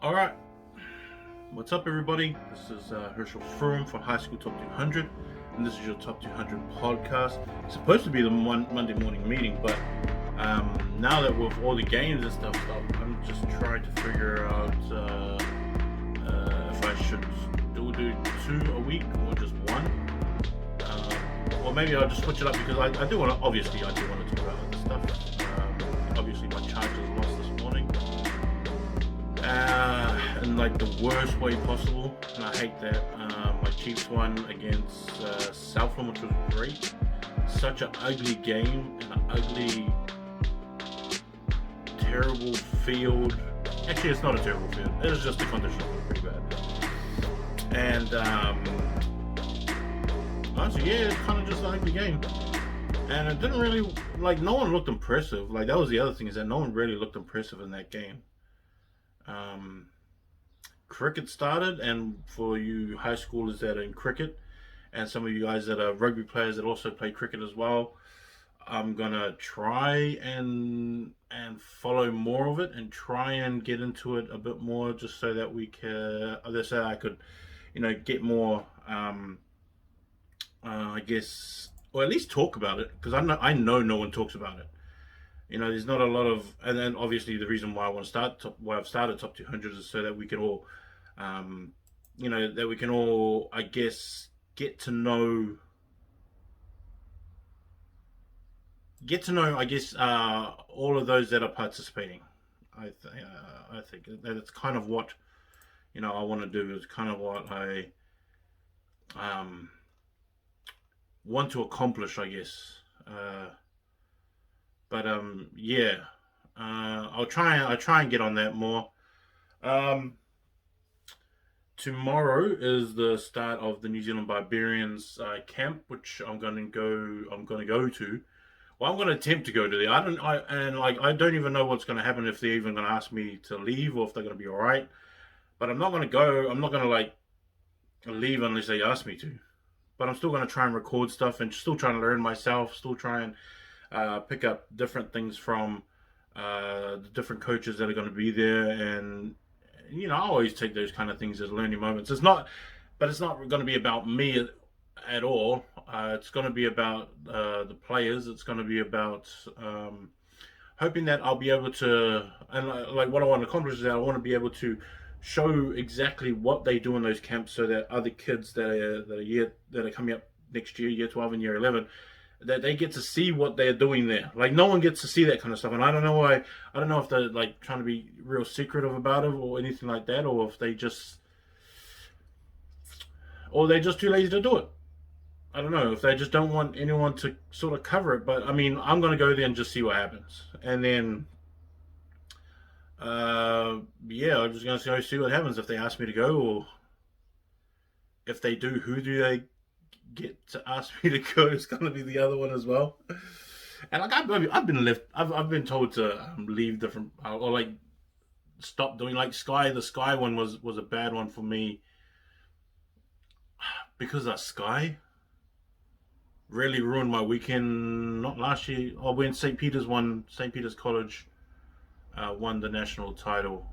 Alright, what's up everybody? This is Herschel Froome for High School Top 200, and this is your Top 200 podcast. It's supposed to be the Monday morning meeting, but now that with all the games and stuff, I'm just trying to figure out if I should do 2 a week or just 1. Or maybe I'll just switch it up because I do want to, obviously I do want to talk about other stuff. Obviously my Chargers lost this morning. In like the worst way possible, and I hate that. My Chiefs won against Southland, which was great. Such an ugly game and an ugly, terrible field. Actually, it's not a terrible field. It was just the conditions were pretty bad. And honestly, yeah, it's kind of just an ugly game. And it didn't really, like, no one looked impressive. Like, that was the other thing, is that no one really looked impressive in that game. Cricket started, and for you high schoolers that are in cricket, and some of you guys that are rugby players that also play cricket as well, I'm gonna try and follow more of it and try and get into it a bit more, just so that we can, so I could, get more, I guess, or at least talk about it, because I know no one talks about it. There's not a lot of, and then obviously the reason why I've started Top 200 is so that we can all, I guess, get to know, I guess, all of those that are participating. I think that it's kind of what, I want to do. Is kind of what I, want to accomplish, I guess. But yeah, I'll try and get on that more. Tomorrow is the start of the New Zealand Barbarians camp, which I'm gonna go to. Well, I'm gonna attempt to go to there. I don't even know what's gonna happen, if they're even gonna ask me to leave or if they're gonna be all right. But I'm not gonna go. I'm not gonna leave unless they ask me to. But I'm still gonna try and record stuff and still trying to learn myself. Still try and pick up different things from the different coaches that are going to be there, and I always take those kind of things as learning moments. It's not going to be about me at all. It's going to be about the players. It's going to be about hoping that I'll be able to, and what I want to accomplish is that I want to be able to show exactly what they do in those camps, so that other kids that are coming up next year, year 12 and year 11, that they get to see what they're doing there. Like, no one gets to see that kind of stuff, and I don't know why. I don't know if they're trying to be real secretive about it or anything like that, or if they're just too lazy to do it. I don't know if they just don't want anyone to sort of cover it. But I mean, I'm gonna go there and just see what happens, and then yeah, I'm just gonna see what happens if they ask me to go, or if they do, who do they get to ask me to go? Is going to be the other one as well. And I've been told to leave different, or stop doing Sky. The Sky one was a bad one for me, because that Sky really ruined my weekend. Not last year, when St. Peter's College won the national title.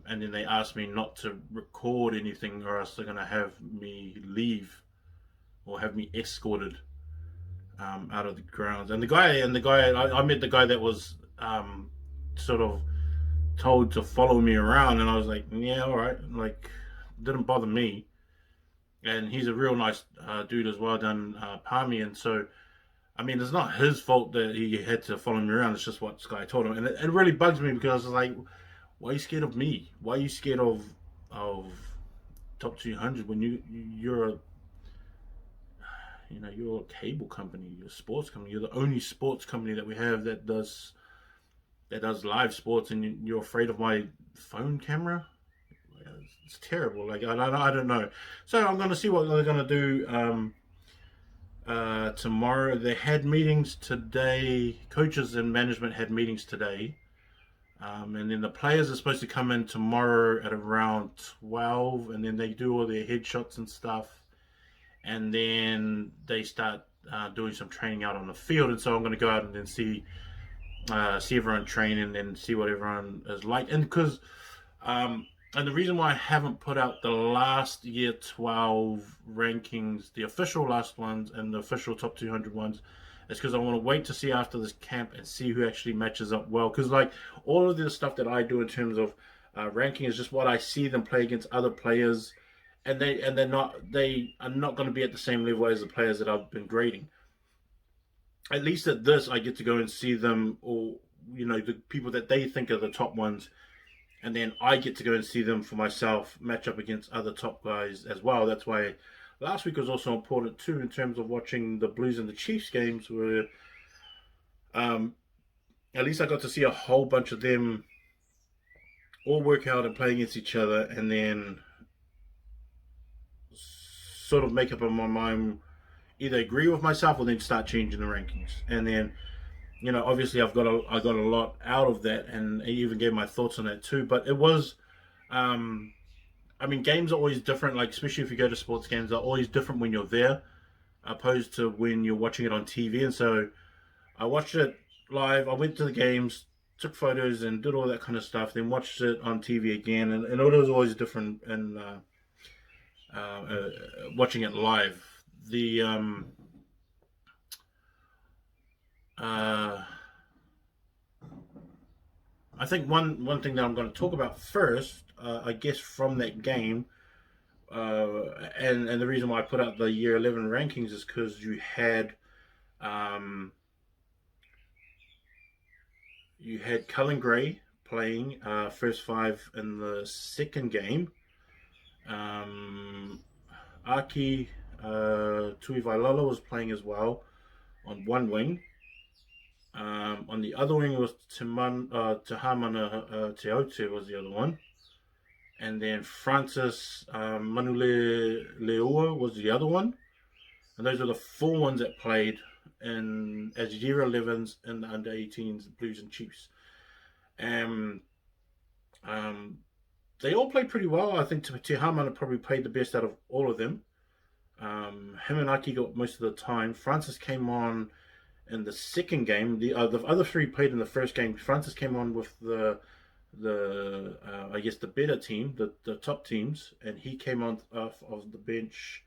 And then they asked me not to record anything, or else they're gonna have me leave, or have me escorted out of the grounds. And the guy, I met the guy that was sort of told to follow me around, and I was like, yeah, all right. Didn't bother me. And he's a real nice dude as well, down Palmy. And so, I mean, it's not his fault that he had to follow me around. It's just what this guy told him, and it really bugs me, because it's like, why are you scared of me? Why are you scared of Top 200 when you're a cable company, you're a sports company, you're the only sports company that we have that does live sports, and you're afraid of my phone camera? It's terrible. I don't know. So I'm gonna see what they're gonna do tomorrow. They had meetings today. Coaches and management had meetings today. And then the players are supposed to come in tomorrow at around 12, and then they do all their headshots and stuff, and then they start doing some training out on the field. And so I'm going to go out and then see see everyone train and then see what everyone is like. And because and the reason why I haven't put out the last year 12 rankings, the official last ones and the official top 200 ones, is because I want to wait to see after this camp and see who actually matches up well. Because like all of the stuff that I do in terms of ranking is just what I see them play against other players, and they are not going to be at the same level as the players that I've been grading. At least at this, I get to go and see them, or the people that they think are the top ones, and then I get to go and see them for myself, match up against other top guys as well. That's why last week was also important too in terms of watching the Blues and the Chiefs games, where um, at least I got to see a whole bunch of them all work out and play against each other, and then sort of make up in my mind either agree with myself or then start changing the rankings. And then obviously I got a lot out of that, and I even gave my thoughts on that too. But it was, um, I mean, games are always different. Like especially if you go to sports games, they're always different when you're there, opposed to when you're watching it on TV. And so I watched it live. I went to the games, took photos, and did all that kind of stuff. Then watched it on TV again, and it was always different. And watching it live, the uh, I think one thing that I'm going to talk about first, I guess from that game, and the reason why I put out the year 11 rankings is because um, you had Cullen Gray playing first five in the second game. Um, Aki Tuivailala was playing as well on one wing. On the other wing was Tahamana Teote was the other one. And then Francis Manule Leoa was the other one. And those are the four ones that played in as year 11s in the under 18s Blues and Chiefs. And they all played pretty well. I think Te Hamana probably played the best out of all of them. Him and Aki got most of the time. Francis came on in the second game. The other three played in the first game. Francis came on with the I guess the better team, the top teams, and he came on off of the bench.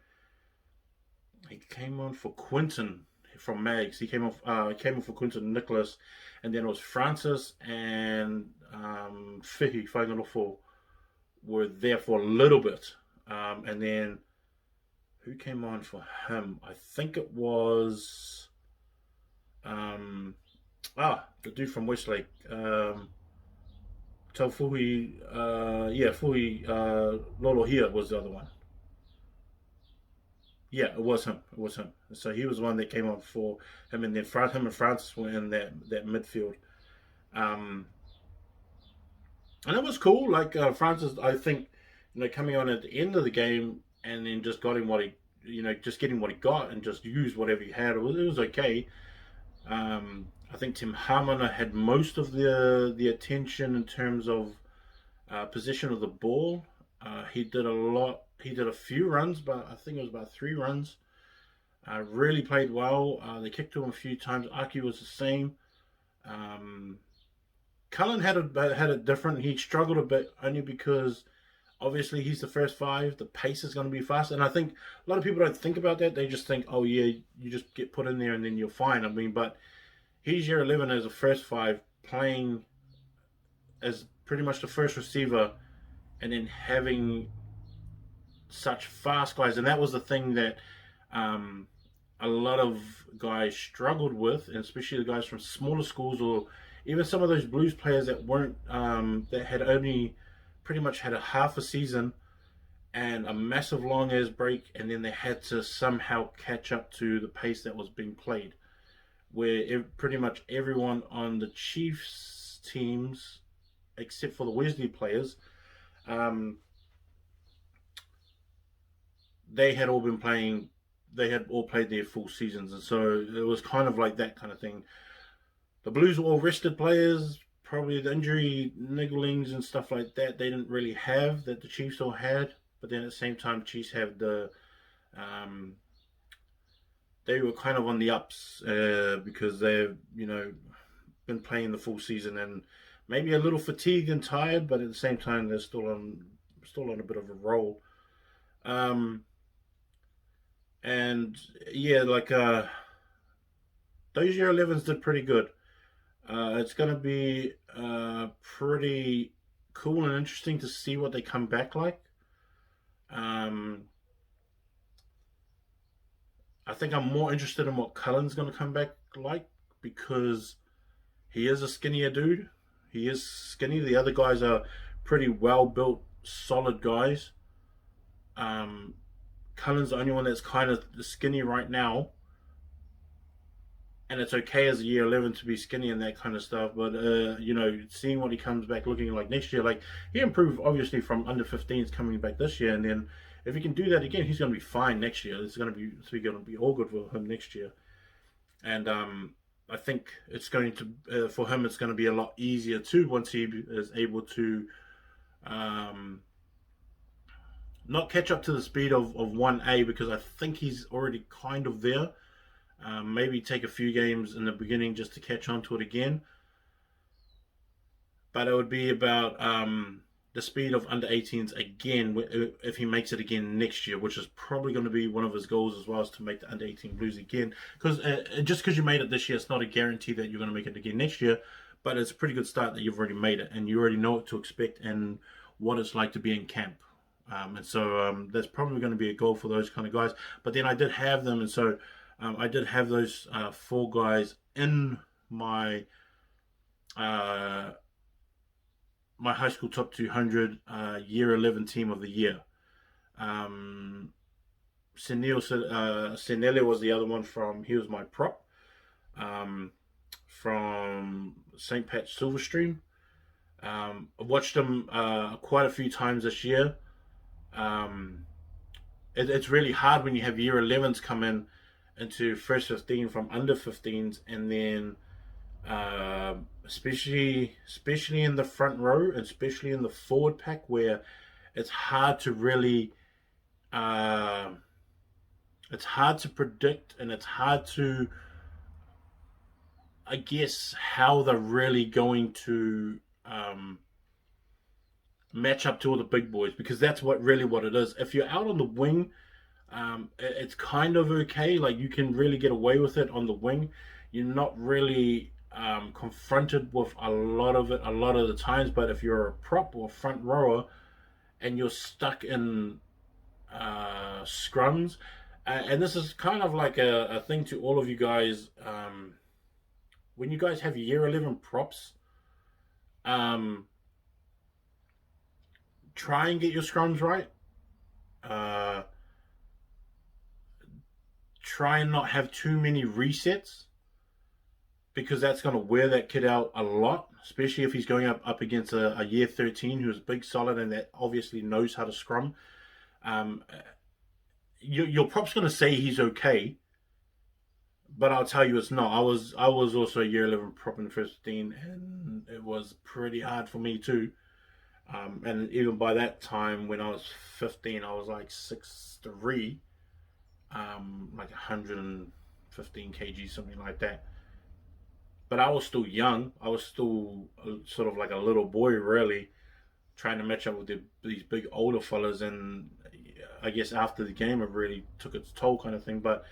He came on for Quinton from Mags. He came on for Quinton Nicholas, and then it was Francis and Fihi Whaingaroфo were there for a little bit, and then who came on for him? I think it was the dude from Westlake. Tau Fuhi, Fuhi Lolohia was the other one. Yeah, it was him. It was him. So he was the one that came on for him, and then him and Francis were in that midfield. Um, and it was cool. Like Francis, I think, coming on at the end of the game and then just got him what he, just getting what he got and just used whatever he had. It was okay. I think Tim Hamana had most of the attention in terms of possession of the ball. He did a lot. He did a few runs, but I think it was about 3 runs. Really played well. They kicked to him a few times. Aki was the same. Um, Cullen had it different. He struggled a bit only because obviously he's the first five. The pace is going to be fast, and I think a lot of people don't think about that. They just think, oh yeah, you just get put in there and then you're fine. I mean, but he's year 11 as a first five, playing as pretty much the first receiver, and then having such fast guys, and that was the thing that a lot of guys struggled with, and especially the guys from smaller schools or even some of those Blues players that weren't that had only pretty much had a half a season and a massive long ass break, and then they had to somehow catch up to the pace that was being played. Where pretty much everyone on the Chiefs teams, except for the Wesley players, um, they had all been playing. They had all played their full seasons, and so it was kind of like that kind of thing. The Blues were all rested players. Probably the injury nigglings and stuff like that they didn't really have that the Chiefs all had. But then at the same time, Chiefs have um, they were kind of on the ups because they been playing the full season and maybe a little fatigued and tired, but at the same time they're still on a bit of a roll. Um, and yeah, like those year 11s did pretty good. It's going to be pretty cool and interesting to see what they come back like. Um, I think I'm more interested in what Cullen's going to come back like because he is a skinnier dude. He is skinny. The other guys are pretty well built, solid guys. Um, Cullen's the only one that's kind of skinny right now, and it's okay as a year 11 to be skinny and that kind of stuff. But seeing what he comes back looking like next year, like he improved obviously from under 15s coming back this year, and then if he can do that again, he's going to be fine next year. It's going to be all good for him next year, and I think it's going to for him it's going to be a lot easier too once he is able to um, not catch up to the speed of 1A because I think he's already kind of there. Maybe take a few games in the beginning just to catch on to it again. But it would be about the speed of under 18s again if he makes it again next year, which is probably going to be one of his goals as well, is to make the under 18 Blues again. Because just because you made it this year, it's not a guarantee that you're going to make it again next year. But it's a pretty good start that you've already made it and you already know what to expect and what it's like to be in camp. And so that's probably going to be a goal for those kind of guys. But then I did have them, and so I did have those four guys in my my high school top 200 year 11 team of the year. Um, Senele was the other one he was my prop from St. Pat's Silverstream. I watched him quite a few times this year. Um, it's really hard when you have year 11s come in into first 15 from under 15s, and then especially in the front row, especially in the forward pack, where it's hard to really it's hard to predict, and it's hard to, I guess, how they're really going to match up to all the big boys, because that's what it is. If you're out on the wing, it's kind of okay. Like you can really get away with it on the wing. You're not really confronted with a lot of it a lot of the times. But if you're a prop or front rower and you're stuck in scrums, and this is kind of like a thing to all of you guys. When you guys have year 11 props, try and get your scrums right. Uh, Try and not have too many resets, because that's going to wear that kid out a lot, especially if he's going up against a year 13 who's big, solid, and that obviously knows how to scrum. Um, your prop's going to say he's okay, but I'll tell you it's not. I was also a year 11 prop in 15, and it was pretty hard for me too. And even by that time, when I was 15, I was like 6'3", like 115 kg, something like that. But I was still young. I was still sort of like a little boy, really, trying to match up with these big older fellas. And I guess after the game, it really took its toll, kind of thing. But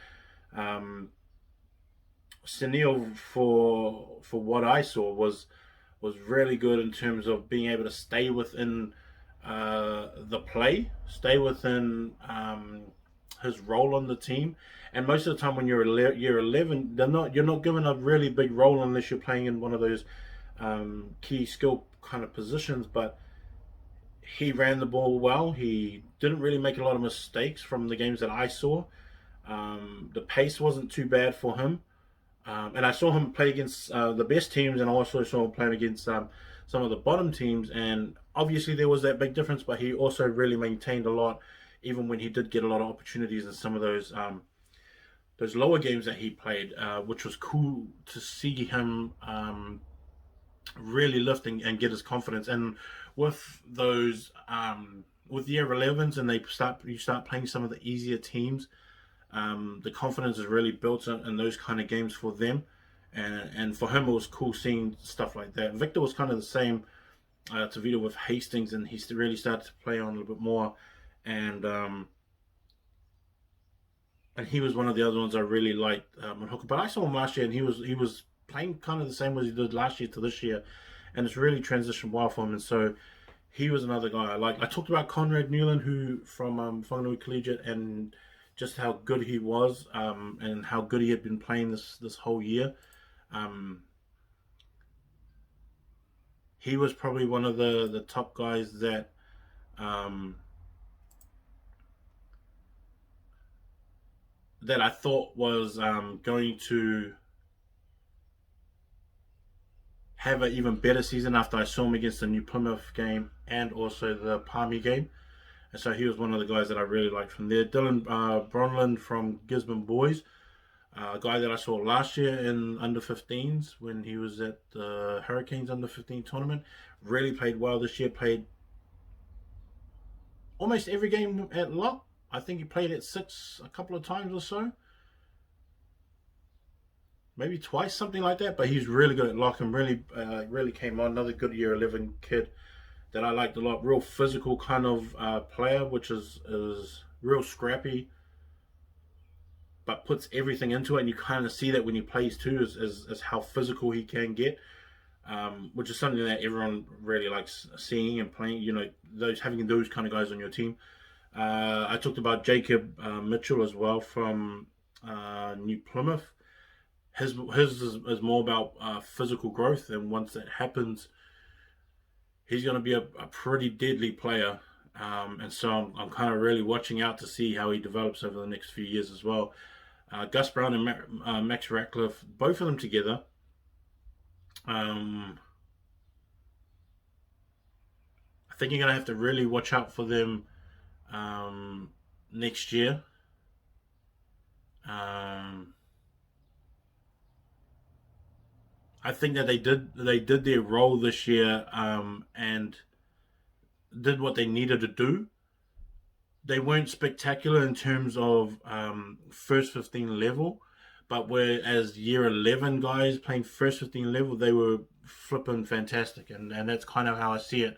Sunil, for what I saw, was really good in terms of being able to stay within the play, stay within his role on the team. And most of the time, when you're year 11, you're not given a really big role unless you're playing in one of those key skill kind of positions. But he ran the ball well. He didn't really make a lot of mistakes from the games that I saw. The pace wasn't too bad for him. And I saw him play against the best teams, and I also saw him playing against some of the bottom teams. And obviously, there was that big difference, but he also really maintained a lot, even when he did get a lot of opportunities in some of those lower games that he played, which was cool to see him really lift and get his confidence. And with those with year 11s, and you start playing some of the easier teams, the confidence is really built in those kind of games for them. and for him it was cool seeing stuff like that. Victor was kind of the same to Vito with Hastings, and he really started to play on a little bit more, and and he was one of the other ones I really liked on hooker. But I saw him last year, and he was playing kind of the same as he did last year to this year, and it's really transitioned well for him. And so he was another guy I like. I talked about Conrad Newland, who from Whanganui Collegiate, and just how good he was, and how good he had been playing this whole year. Um, he was probably one of the top guys um, that I thought was going to have an even better season after I saw him against the New Plymouth game and also the Palmy game. And so he was one of the guys that I really liked from there. Dylan Bronlund from Gisborne Boys, a guy that I saw last year in under 15s when he was at the Hurricanes under 15 tournament. Really played well this year, played almost every game at lock. I think he played at 6 a couple of times or so. Maybe twice, something like that. But he's really good at lock and really came on. Another good year 11 kid that I liked a lot. Real physical kind of player, which is real scrappy, but puts everything into it. And you kind of see that when he plays too, is how physical he can get, which is something that everyone really likes seeing and playing. You know, having those kind of guys on your team. I talked about Jacob Mitchell as well from New Plymouth. His is more about physical growth, and once that happens, he's going to be a pretty deadly player. And so I'm kind of really watching out to see how he develops over the next few years as well. Gus Brown and Max Ratcliffe, both of them together. I think you're going to have to really watch out for them next year. I think that they did their role this year, and did what they needed to do. They weren't spectacular in terms of first 15 level, but whereas year 11 guys playing first 15 level, they were flipping fantastic, and that's kind of how I see it.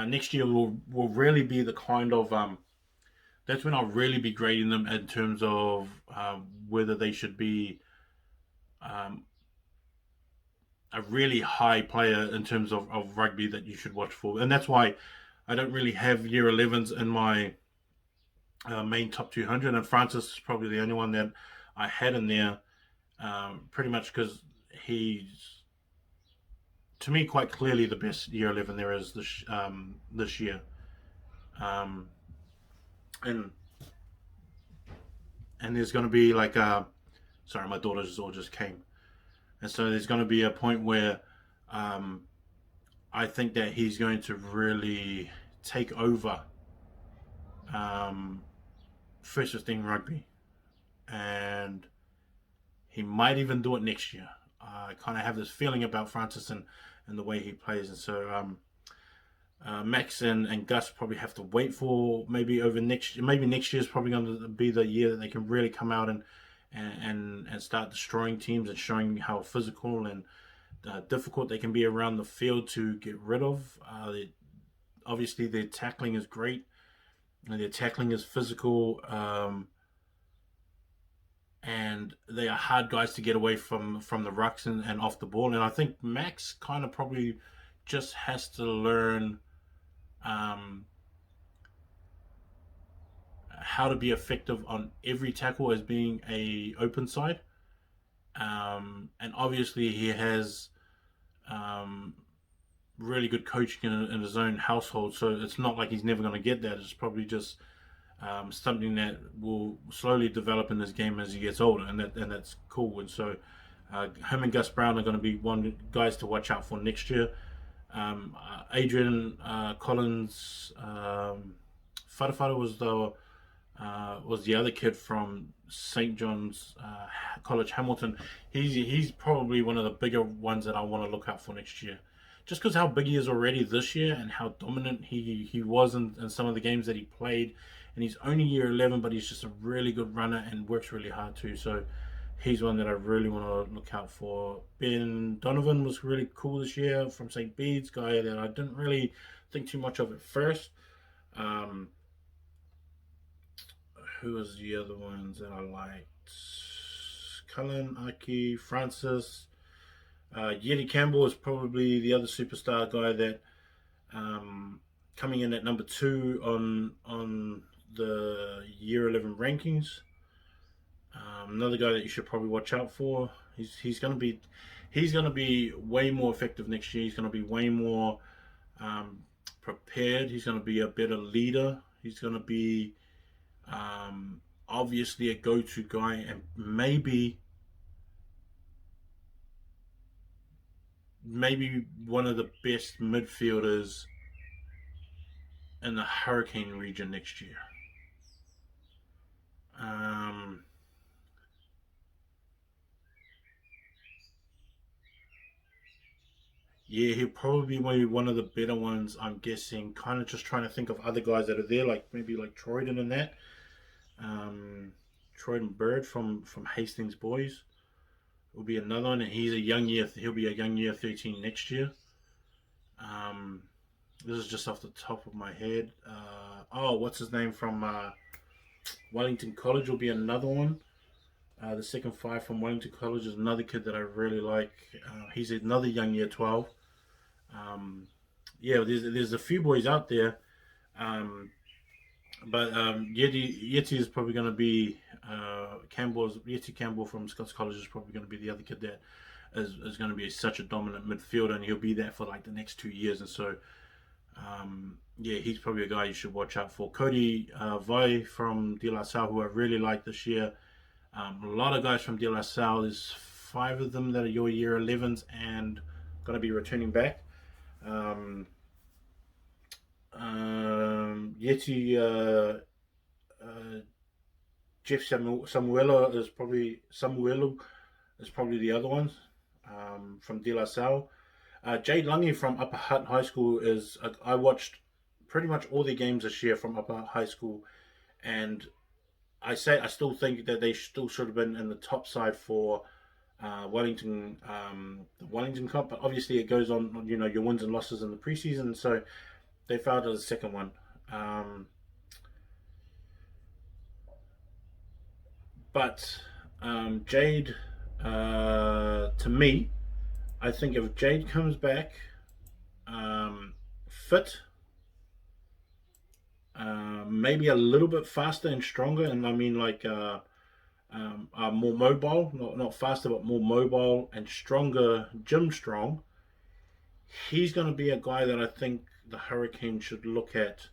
Next year will really be the kind of that's when I'll really be grading them in terms of whether they should be um, a really high player in terms of rugby that you should watch for. And that's why I don't really have year 11s in my main top 200. And Francis is probably the only one that I had in there, pretty much because he's, to me, quite clearly the best year 11 there is this year. Um, and and there's going to be like, sorry, my daughters all just came. And so there's going to be a point where I think that he's going to really take over first 15 rugby. And he might even do it next year. I kind of have this feeling about Francis and the way he plays. And so Max and Gus probably have to wait for maybe next year is probably going to be the year that they can really come out and start destroying teams and showing how physical and difficult they can be around the field to get rid of. Obviously, their tackling is great, and their tackling is physical, and they are hard guys to get away from the rucks and off the ball. And I think Max kind of probably just has to learn how to be effective on every tackle as being a open side. And obviously he has really good coaching in his own household, so it's not like he's never going to get that. It's probably just something that will slowly develop in his game as he gets older, and that's cool. And so him and Gus Brown are going to be one guys to watch out for next year. Adrian Collins, Whatawhata was the other kid from St. John's College Hamilton. He's probably one of the bigger ones that I want to look out for next year, just because how big he is already this year and how dominant he was in some of the games that he played. And he's only year 11, but he's just a really good runner and works really hard too. So He's one that I really want to look out for. Ben Donovan was really cool this year from St. Bede's, guy that I didn't really think too much of at first. Um, who was the other ones that I liked? Cullen, Aki, Francis. Yeti Campbell is probably the other superstar guy that um, coming in at number two on the year 11 rankings. Another guy that you should probably watch out for. He's gonna be way more effective next year. He's gonna be way more um, prepared. He's gonna be a better leader. He's gonna be obviously a go-to guy, and maybe one of the best midfielders in the Hurricane region next year. Um, yeah, he'll probably be one of the better ones. I'm guessing. Kind of just trying to think of other guys that are there, like maybe like Troyden and that. Um, Troyden Bird from Hastings Boys will be another one, and he's a young year. He'll be a young year 13 next year. Um, this is just off the top of my head. What's his name from Wellington College will be another one. The second five from Wellington College is another kid that I really like. He's another young year 12. Um, yeah, there's a few boys out there, um, but Yeti is probably going to be Yeti Campbell from Scots College is probably going to be the other kid that is going to be such a dominant midfielder, and he'll be there for like the next 2 years. And so, yeah, he's probably a guy you should watch out for. Cody Vai from De La Salle, who I really like this year. A lot of guys from De La Salle. There's five of them that are your year 11s and going to be returning back. Yeti uh, Jeff Samuelo is probably the other ones from De La Salle. Jade Lungy from Upper Hutt High School is. I watched pretty much all the games this year from Upper Hutt High School, and I still think that they still should have been in the top side for Wellington, the Wellington Cup. But obviously, it goes on. You know, your wins and losses in the preseason, so they failed as the second one. But Jade, to me, I think if Jade comes back fit, maybe a little bit faster and stronger, and I mean like more mobile, not faster, but more mobile and stronger, gym strong. He's going to be a guy that I think the Hurricane should look at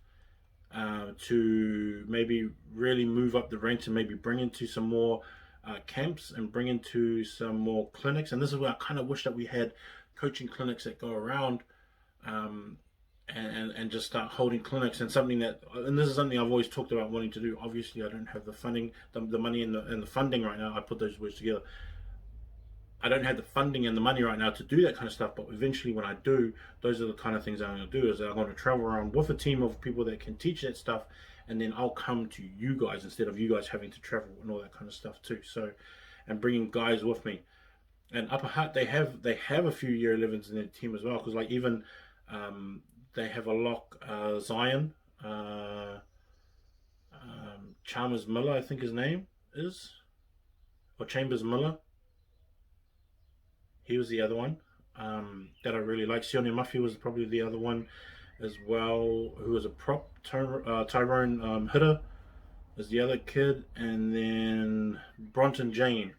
to maybe really move up the ranks and maybe bring into some more camps and bring into some more clinics. And this is where I kind of wish that we had coaching clinics that go around um, and just start holding clinics, and this is something I've always talked about wanting to do. Obviously, I don't have the funding, the money and the funding right now. I put those words together. I don't have the funding and the money right now to do that kind of stuff, but eventually when I do, those are the kind of things I'm going to do, is that I'm going to travel around with a team of people that can teach that stuff, and then I'll come to you guys instead of you guys having to travel and all that kind of stuff too. So, and bringing guys with me. And Upper Hutt, they have a few year 11s in their team as well, because like even they have a lock, Zion, Chalmers Miller, I think his name is, or Chambers Miller. He was the other one that I really like. Sione Muffy was probably the other one as well, who was a prop. Tyrone Hitter is the other kid. And then Bronton Jane,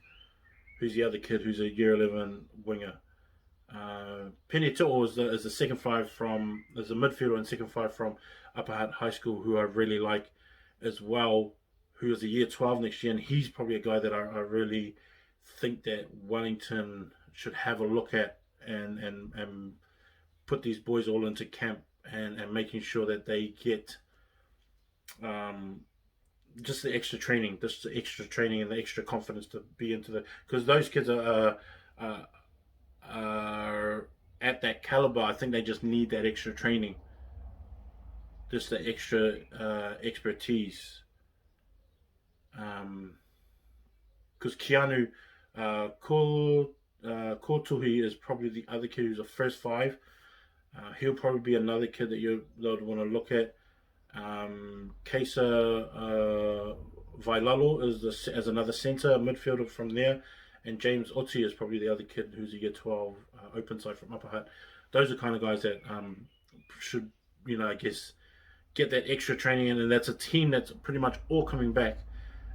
who's the other kid who's a year 11 winger. Penny Tittle is the second five from, as a midfielder and second five from Upper Hutt High School, who I really like as well, who is a year 12 next year. And he's probably a guy that I really think that Wellington should have a look at and put these boys all into camp and making sure that they get just the extra training, and the extra confidence to be into because those kids are at that caliber. I think they just need that extra training, just the extra expertise. Because Keanu Kotuhi is probably the other kid who's a first five. He'll probably be another kid that you'd want to look at. Kesa Vailalo as another centre midfielder from there, and James Oti is probably the other kid who's a year 12 open side from Upper Hutt. Those are kind of guys that should, I guess, get that extra training in, and that's a team that's pretty much all coming back.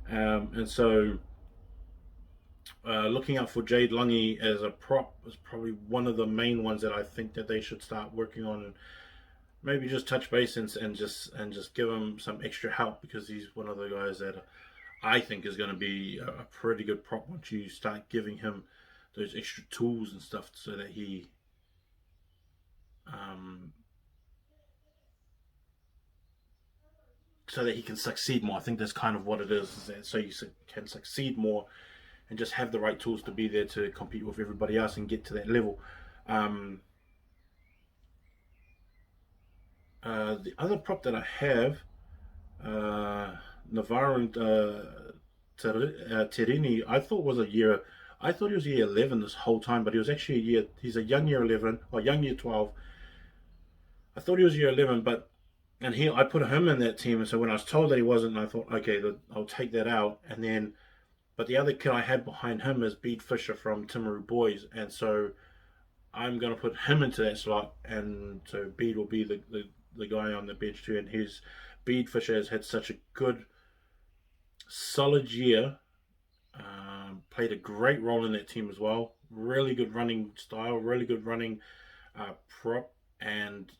And so looking out for Jade Lungy as a prop is probably one of the main ones that I think that they should start working on, and maybe just touch base and just give him some extra help, because he's one of the guys that I think is going to be a pretty good prop once you start giving him those extra tools and stuff, so that he um, can succeed more. I think that's kind of what it is that so you can succeed more and just have the right tools to be there to compete with everybody else and get to that level. The other prop that I have, Navarro Terini, I thought was a year. I thought he was year 11 this whole time, but he was actually a year. He's a young year 11 or young year 12. I thought he was year 11, I put him in that team, and so when I was told that he wasn't, I thought, okay, I'll take that out. And then, but the other kid I had behind him is Bede Fisher from Timaru Boys, and so I'm going to put him into that slot, and so Bede will be the guy on the bench too. And Bede Fisher has had such a good, solid year. Played a great role in that team as well. Really good running style, really good running prop, and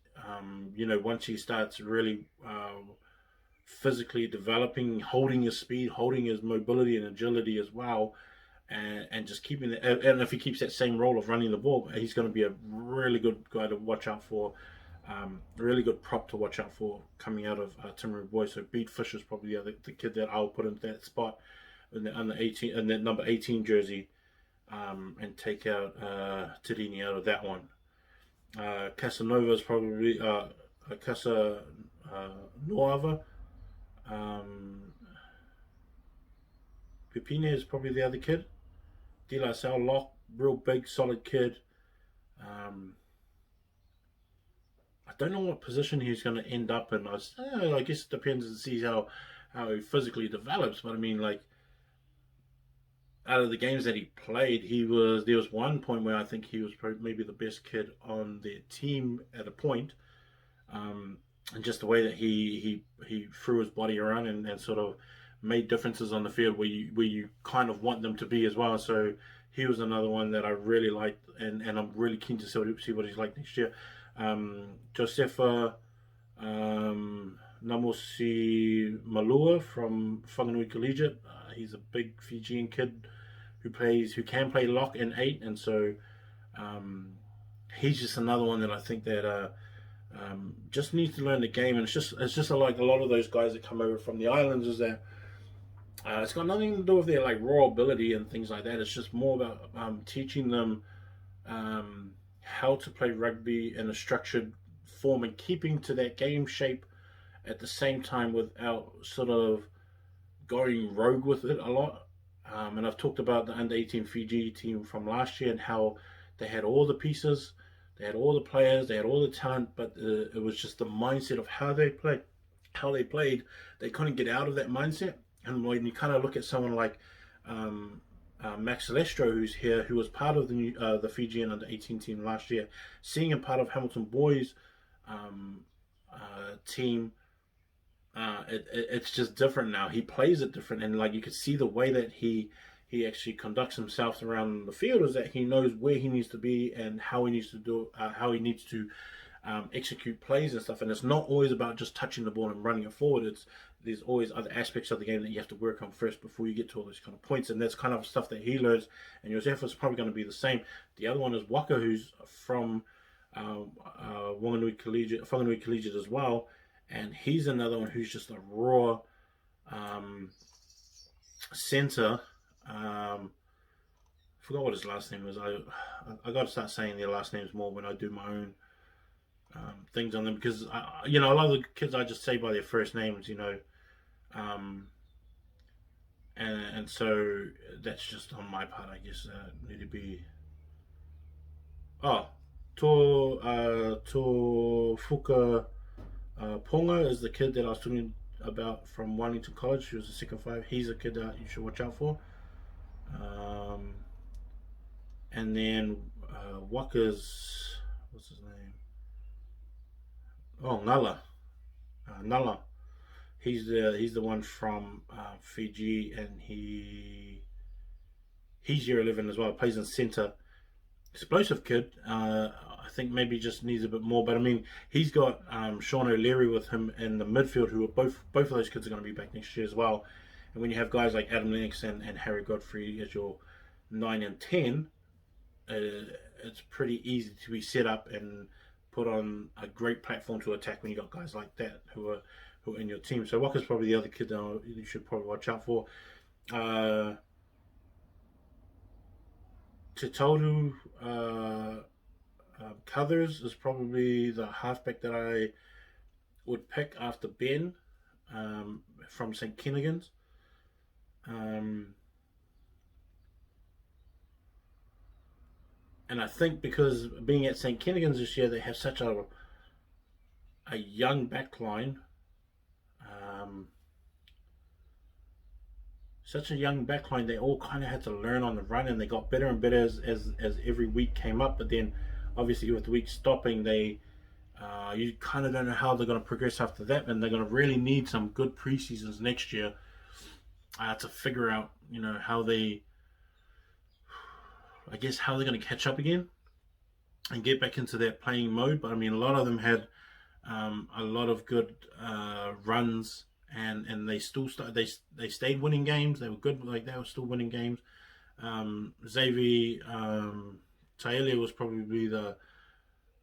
once he starts really physically developing, holding his speed, holding his mobility and agility as well, and just keeping the, and if he keeps that same role of running the ball, he's going to be a really good guy to watch out for. A really good prop to watch out for coming out of Timaru Boys. So Bede Fisher's probably the kid that I'll put into that spot in the under 18 and that number 18 jersey, and take out Tirini out of that one. Casanova is probably Casanova. Pipine is probably the other kid. De La Salle Lock, real big, solid kid. I don't know what position he's going to end up in. I guess it depends and see how he physically develops. But I mean, like, out of the games that he played, there was one point where I think he was probably maybe the best kid on their team at a point, and just the way that he threw his body around and sort of made differences on the field where you kind of want them to be as well. So he was another one that I really liked, and I'm really keen to see what he's like next year. Josefa Namosi Malua from Whanganui Collegiate. He's a big Fijian kid who can play lock and 8, and so he's just another one that I think that just needs to learn the game. And it's just like a lot of those guys that come over from the islands, is that it's got nothing to do with their like raw ability and things like that. It's just more about teaching them how to play rugby in a structured form and keeping to that game shape at the same time without sort of going rogue with it a lot. And I've talked about the under 18 Fiji team from last year and how they had all the pieces, they had all the players, they had all the talent, but it was just the mindset of how they played. They couldn't get out of that mindset. And when you kind of look at someone like Max Celestro, who's here, who was part of the Fijian under 18 team last year, seeing him part of Hamilton Boys team, it's just different now. He plays it different, and like you could see the way that he actually conducts himself around the field is that he knows where he needs to be and how he needs to execute plays and stuff. And it's not always about just touching the ball and running it forward. There's always other aspects of the game that you have to work on first before you get to all those kind of points, and that's kind of stuff that he learns. And Josefa's probably going to be the same. The other one is Waka, who's from Whanganui Collegiate as well, and he's another one who's just a raw centre. Forgot what his last name was. I got to start saying their last names more when I do my own things on them, because a lot of the kids I just say by their first names. and so that's just on my part, I guess. Need to be oh, to Fuka Ponga is the kid that I was talking about from Wellington College. He was a second five. He's a kid that you should watch out for. Um, and then Waka's, what's his name? Oh, Nala. Nala. He's the one from Fiji, and he's year 11 as well. Plays in centre. Explosive kid. I think maybe just needs a bit more, but I mean, he's got Sean O'Leary with him in the midfield, who are both of those kids are going to be back next year as well. And when you have guys like Adam Lennox and Harry Godfrey as your 9 and 10, it's pretty easy to be set up and put on a great platform to attack when you got guys like that who are in your team. So Waka's probably the other kid that you should probably watch out for. Uh, Titoru Cuthers is probably the halfback that I would pick after Ben from St. Kennigan's. Um, and I think because being at St. Kennigan's this year, they have such a young backline. Um, Such a young backline, they all kind of had to learn on the run, and they got better and better as every week came up. But then, obviously, with the week stopping, you kind of don't know how they're going to progress after that, and they're going to really need some good preseasons next year to figure out, how I guess, how they're going to catch up again and get back into that playing mode. But I mean, a lot of them had a lot of good runs, and they still they stayed winning games. They were good, like they were still winning games. Xavier Taele was probably the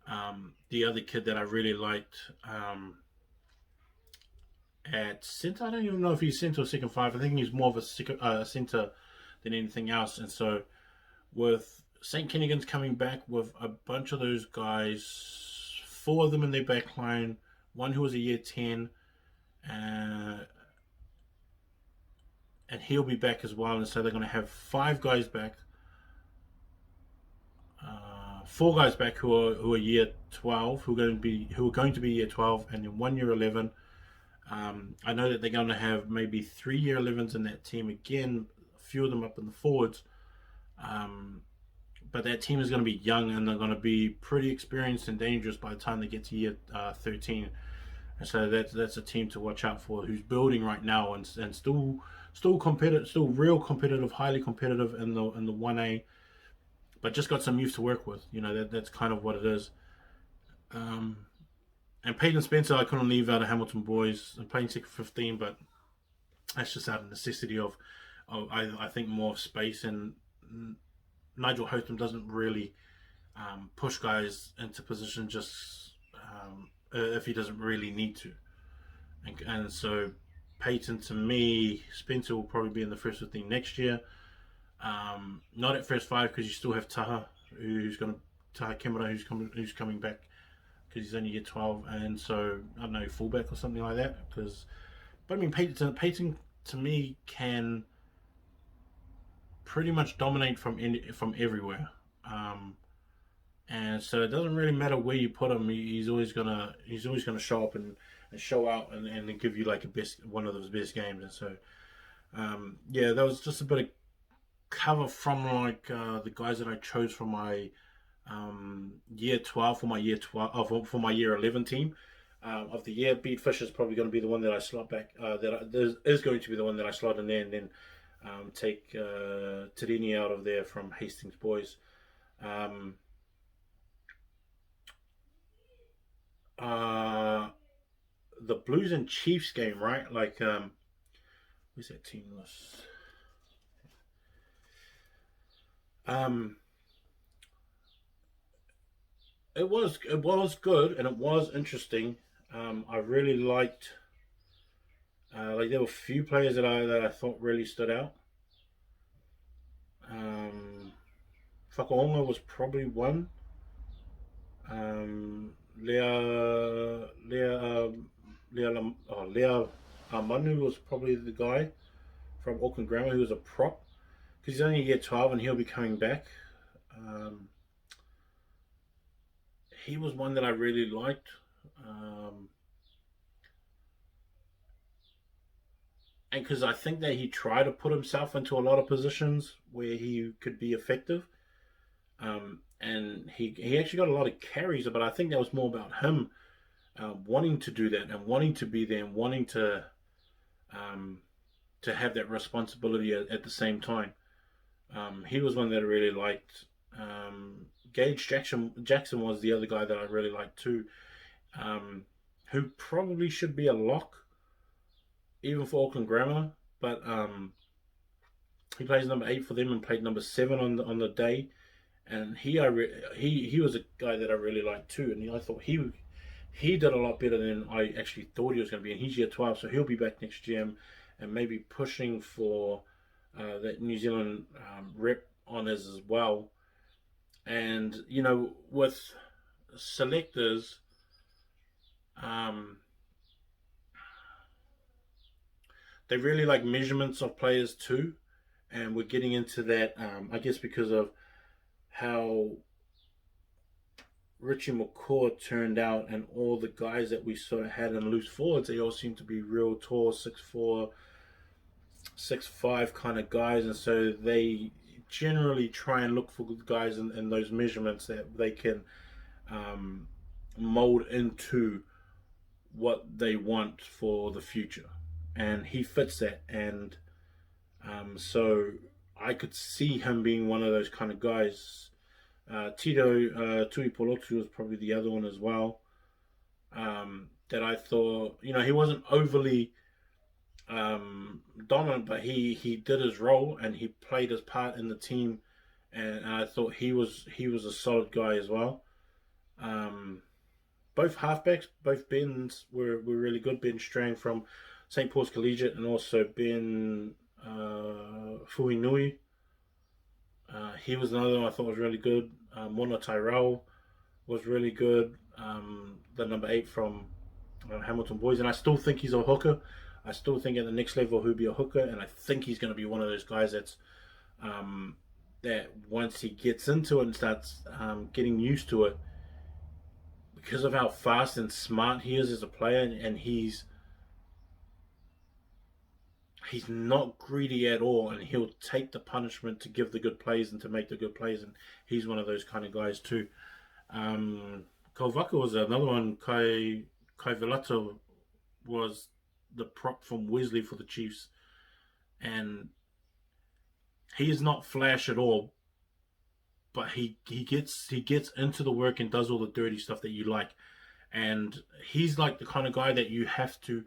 other kid that I really liked at centre. I don't even know if he's centre or second five. I think he's more of a centre than anything else. And so with St. Kennigan's coming back with a bunch of those guys, four of them in their back line, one who was a year 10, and he'll be back as well. And so they're going to have five guys back, four guys back who are year 12, who are going to be year 12, and then 1 year 11. I know that they're going to have maybe 3 year 11s in that team again, a few of them up in the forwards. But that team is going to be young, and they're going to be pretty experienced and dangerous by the time they get to year 13. And so that's a team to watch out for, who's building right now and still competitive, still real competitive, highly competitive in the 1A, but just got some youth to work with. That's kind of what it is. And Peyton Spencer, I couldn't leave out of Hamilton boys. I'm playing second 15, but that's just out of necessity of I think more space, and Nigel Hotham doesn't really push guys into position just if he doesn't really need to. And so Peyton, to me, Spencer will probably be in the first 15 next year. Not at first five, because you still have Taha Kimura who's coming back because he's only year 12, and so I don't know, fullback or something like that. But I mean, Peyton to me can pretty much dominate from everywhere, and so it doesn't really matter where you put him. He's always gonna show up and show out and give you like one of those best games. And so yeah, that was just a bit of cover from like the guys that I chose for my year 12 for my year 11 team of the year. Beat Fisher is probably going to be the one that I slot back. Is going to be the one that I slot in there, and then take Tirini out of there from Hastings boys. The Blues and Chiefs game, right? Like, where's that team list? It was good, and it was interesting. I really liked. Like, there were a few players that I thought really stood out. Whakaonga was probably one. Lea Manu was probably the guy from Auckland Grammar, who was a prop, because he's only year 12 and he'll be coming back. Um, he was one that I really liked. Um, and because I think that he tried to put himself into a lot of positions where he could be effective. And he actually got a lot of carries, but I think that was more about him wanting to do that and wanting to be there and wanting um, to have that responsibility at the same time. He was one that I really liked. Gage Jackson was the other guy that I really liked too, who probably should be a lock even for Auckland Grammar, but he plays number 8 for them and played number 7 on the day, and he was a guy that I really liked too, and I thought he did a lot better than I actually thought he was going to be, and he's year 12, so he'll be back next year and maybe pushing for that New Zealand rep honours as well. And with selectors, they really like measurements of players too, and we're getting into that. I guess because of how Richie McCaw turned out, and all the guys that we sort of had in loose forwards, they all seem to be real tall, 6'4", 6'5" kind of guys, and so they generally try and look for guys in those measurements that they can mold into what they want for the future, and he fits that. And so I could see him being one of those kind of guys. Tito Tuipolotu was probably the other one as well, that I thought, he wasn't overly dominant, but he did his role and he played his part in the team, and I thought he was a solid guy as well. Both halfbacks, both Bens were really good. Ben Strang from St. Paul's Collegiate, and also Ben Fuinui. He was another one I thought was really good. Mona Tyrell was really good. The number 8 from Hamilton Boys, and I still think he's a hooker. I still think at the next level he'll be a hooker, and I think he's going to be one of those guys that's that once he gets into it and starts getting used to it, because of how fast and smart he is as a player, and he's not greedy at all, and he'll take the punishment to give the good plays and to make the good plays, and he's one of those kind of guys too. Kovaka was another one. Kai Velata was the prop from Wesley for the Chiefs, and he is not flash at all, but he gets into the work and does all the dirty stuff that you like, and he's like the kind of guy that you have to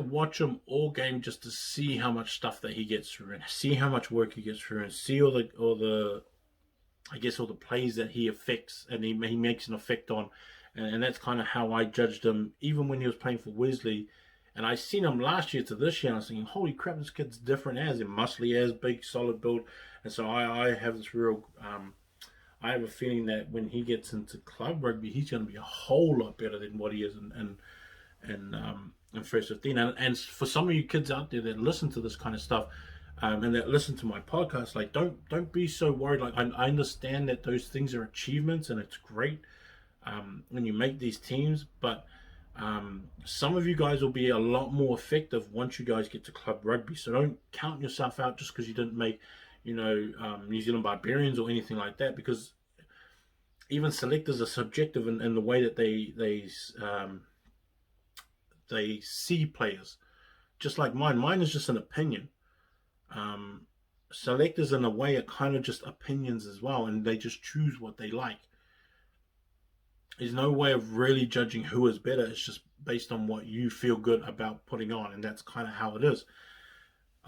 watch him all game just to see how much stuff that he gets through and see how much work he gets through and see all the plays that he affects and he makes an effect on. And that's kind of how I judged him, even when he was playing for Wesley. And I seen him last year to this year, and I was thinking, holy crap, this kid's different as, and muscly as, big, solid build. And so I have this real, I have a feeling that when he gets into club rugby, he's going to be a whole lot better than what he is in first 15. And for some of you kids out there that listen to this kind of stuff, and that listen to my podcast, like don't be so worried. Like I understand that those things are achievements, and it's great when you make these teams, but some of you guys will be a lot more effective once you guys get to club rugby. So don't count yourself out just because you didn't make, New Zealand Barbarians or anything like that, because even selectors are subjective in the way that they see players. Just like mine is just an opinion. Selectors in a way are kind of just opinions as well, and they just choose what they like. There's no way of really judging who is better. It's just based on what you feel good about putting on, and that's kind of how it is.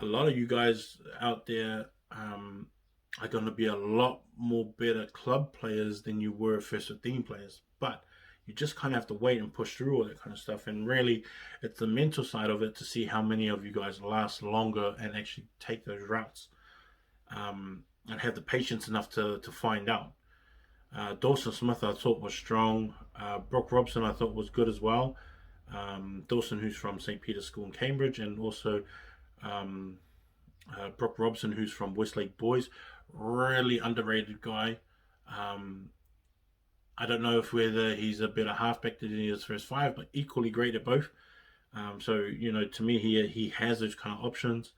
A lot of you guys out there are going to be a lot more better club players than you were first 15 players, but you just kind of have to wait and push through all that kind of stuff. And really, it's the mental side of it to see how many of you guys last longer and actually take those routes, and have the patience enough to find out. Dawson Smith I thought was strong. Brock Robson I thought was good as well. Dawson, who's from St. Peter's School in Cambridge, and also Um, Brooke Robson, who's from Westlake Boys, really underrated guy. Um, I don't know if whether he's a better halfback than he is first five, but equally great at both. So to me, he has those kind of options.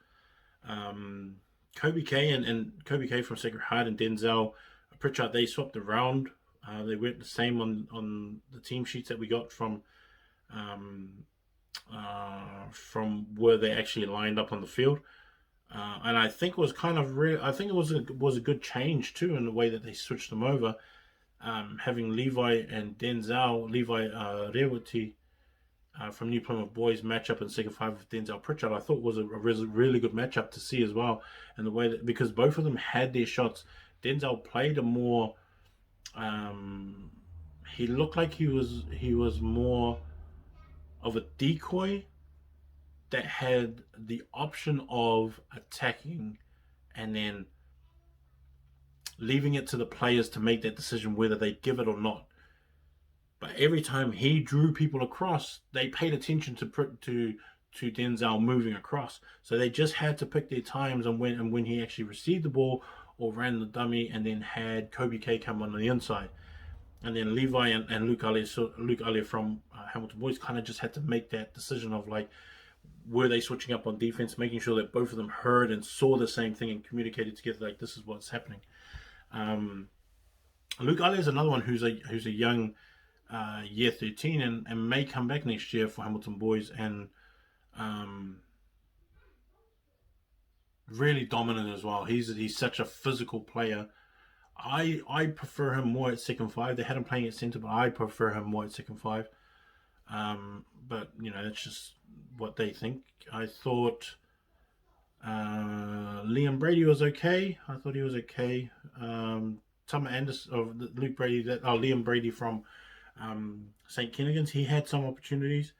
Um, Kobe K and Kobe K from Sacred Heart and Denzel Pritchard, they swapped around. They weren't the same on the team sheets that we got um, from where they actually lined up on the field. And I think it was kind of real. I think it was a good change too in the way that they switched them over. Having Levi and Denzel, Levi Rewati from New Plymouth Boys match up in second five with Denzel Pritchard, I thought was a really good matchup to see as well. And the way that, because both of them had their shots, Denzel played a more. He looked like he was more of a decoy that had the option of attacking and then leaving it to the players to make that decision whether they give it or not. But every time he drew people across, they paid attention to Denzel moving across. So they just had to pick their times and when he actually received the ball or ran the dummy, and then had Kobe K come on the inside. And then Levi and Luke Allier from Hamilton Boys kind of just had to make that decision of like, were they switching up on defense, making sure that both of them heard and saw the same thing and communicated together like this is what's happening. Um, Luke Allier is another one who's a young year 13 and may come back next year for Hamilton Boys, and really dominant as well. He's such a physical player. I prefer him more at second five. They had him playing at centre, but I prefer him more at second five. But that's just what they think. I thought Liam Brady was okay. I thought he was okay. Tom Anderson or Luke Brady, Liam Brady from St. Kennigan's, he had some opportunities.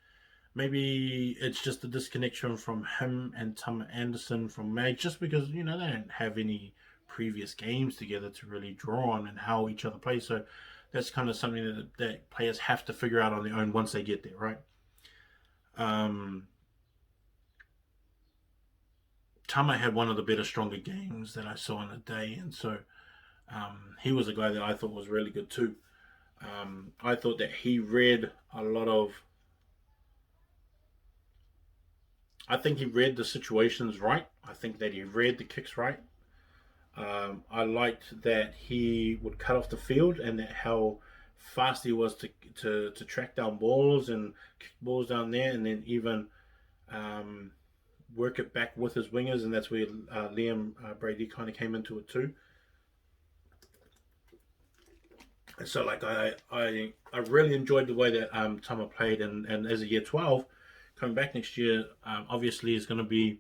Maybe it's just a disconnection from him and Tom Anderson from Mag, just because they don't have any previous games together to really draw on and how each other plays. So that's kind of something that players have to figure out on their own once they get there, right? Tama had one of the better, stronger games that I saw in a day, and so he was a guy that I thought was really good too. I thought that he read a lot of. I think he read the situations right. I think that he read the kicks right. I liked that he would cut off the field and that how fast he was to track down balls and kick balls down there, and then even work it back with his wingers, and that's where Liam Brady kind of came into it too. So like I really enjoyed the way that Tama played, and as a year 12 coming back next year, obviously is going to be